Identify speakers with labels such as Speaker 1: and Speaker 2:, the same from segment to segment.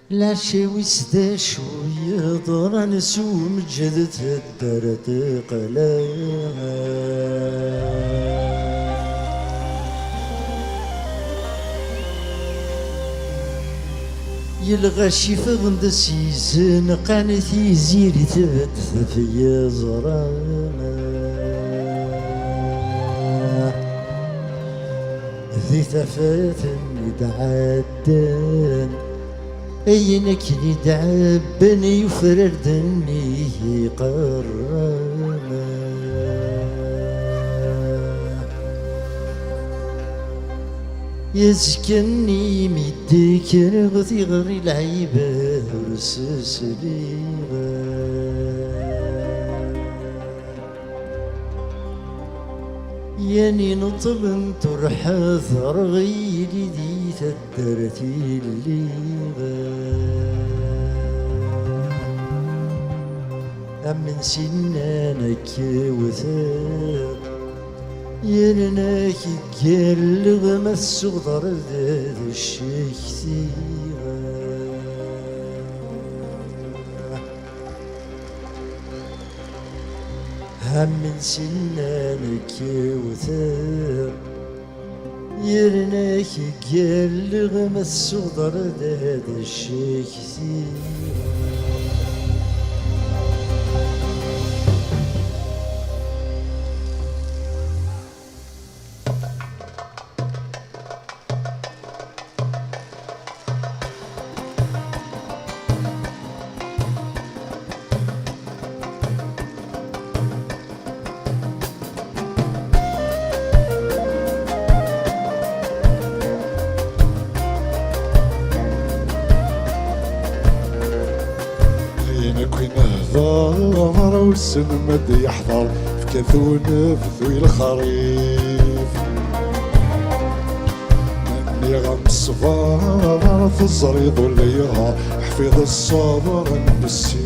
Speaker 1: لا شي وسدا شوية ضرا نسو مجد تدرت قلا يلغى شي فغند سيزن قانتي زيري تبت في زرانا ذي ثفات يتعدن اينك يدعبني يفردني قرانا يسكني ميديك رغثي غري العيبة ورسس ليغا ياني نطب ترحث رغيلي دي تدرتي الليغا أمن سنانك وثاق يرناك يقلغ ما الصغر ذات الشيخ ثيغا هم من سنانك وثاق يرناك يقلغ ما الصغر ذات الشيخ ثيغا
Speaker 2: نهضر والسن مد يحضر في كثون في الخريف مني غمصفار في الزريض والليها حفيظ الصبر بالسيف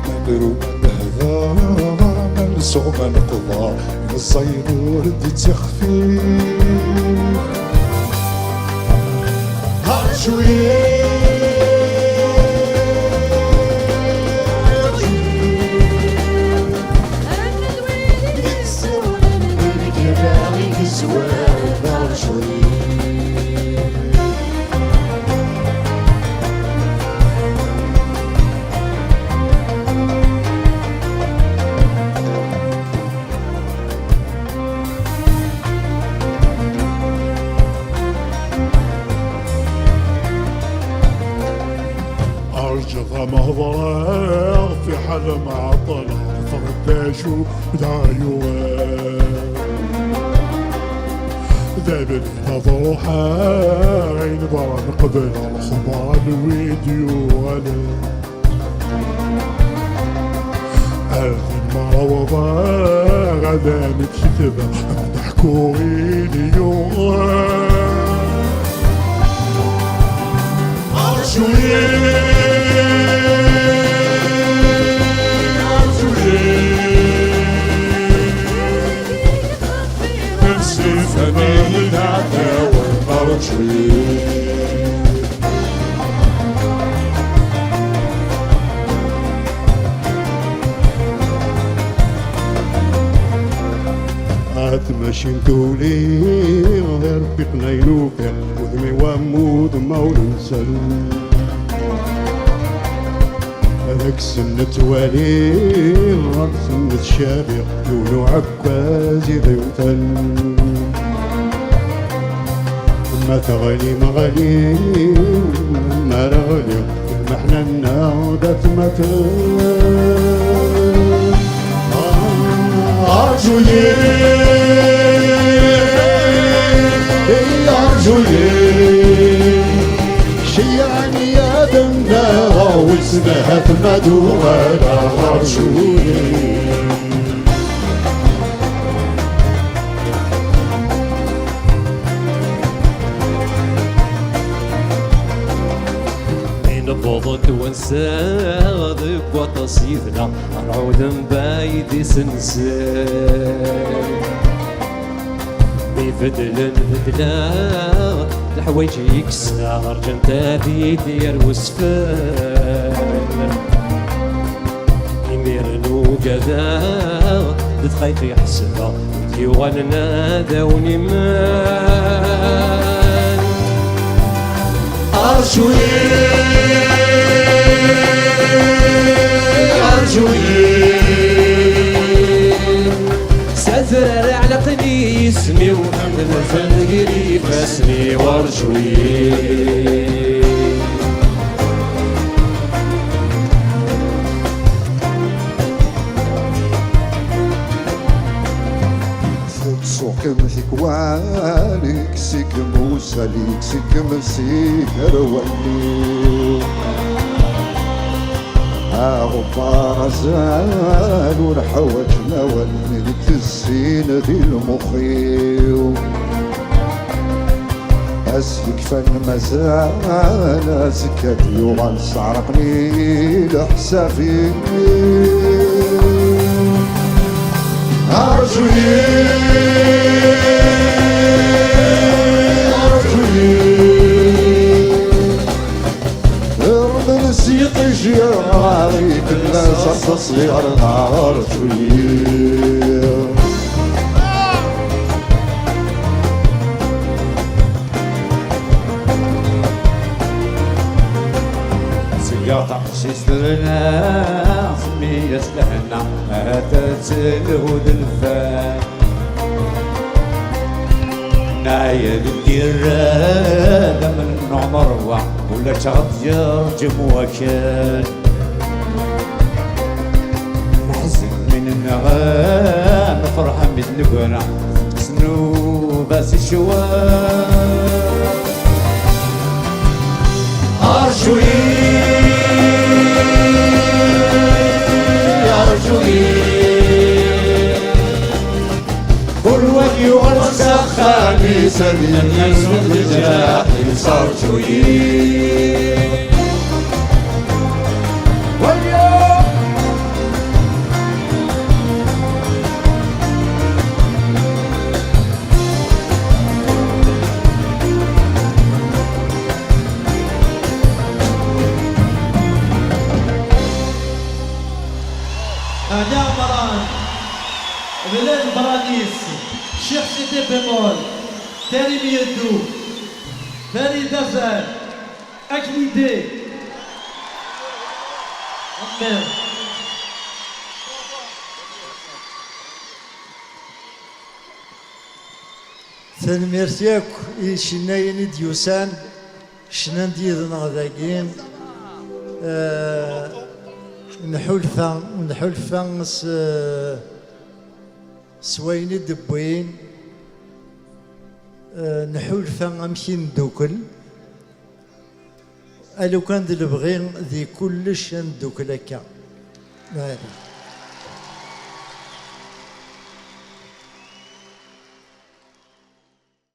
Speaker 2: ندرو نهضر من سوق نقضى من الصيدور دي تخفيف هار شويه أرجع مهضرة في حل معطلة فرداشو دايوان ذابل نظروحا عين برا نقبل الخبار الفيديو أنا هذه المعوضة غدا نكتبها نحكو غير يوم فمين عدا والمرجوي أتمشي نتولي غير في قنيلوكا وذمي ومود مولنسل هذاك سنة والي غير سنة شابق لولو عبازي ذيوتل ما تغلي مغلي ما رغلي المحنة الناودة تمثل أرجوي أرجوي شيعني يا دمنا واسمها تمدو ولا أرجوي
Speaker 3: نبضك وانسى ذك وتصيدنا نعود بايدي سنسان بفدل بدلا الحوايج يكسر جنت هذي ديال وسفان يمير الوقدا دتخيط يحسبها ديوان نادوني مان أرجوي سازر على قني اسمي وحمد الفنقري فاسني وارجوي
Speaker 2: سوق مثكوانك سيك موساليك سيك مسيك روالي غبار زال ونحوج نولي السين ذي المخيو أسلك فن مازال سكت يوغان سعرقني لحسافي يطيش يا عليك الناس التصغير أرجوي
Speaker 3: سيارة شسترنا سمية سلحنا هاتت الهود الفان نايا بالديرة من عمر ولا تغطير جموكان نحزن من النغام فرحة مثل سنو باس الشوان أرجوي كل وجهي والسخاني سبيل الناس والجاحي أرجوي
Speaker 4: هذا مران بلاد برانيس شيخ سيدي بيمول تاني ميدو فريد دزال أكليدي أمين
Speaker 1: تنميرتيك شنايني ديوسان شنان ديدنا غداكين نحولفا سويني دبوين نحولفا امشي ندوكل الو كان ذي البغي ذي كلش ندوكل هكا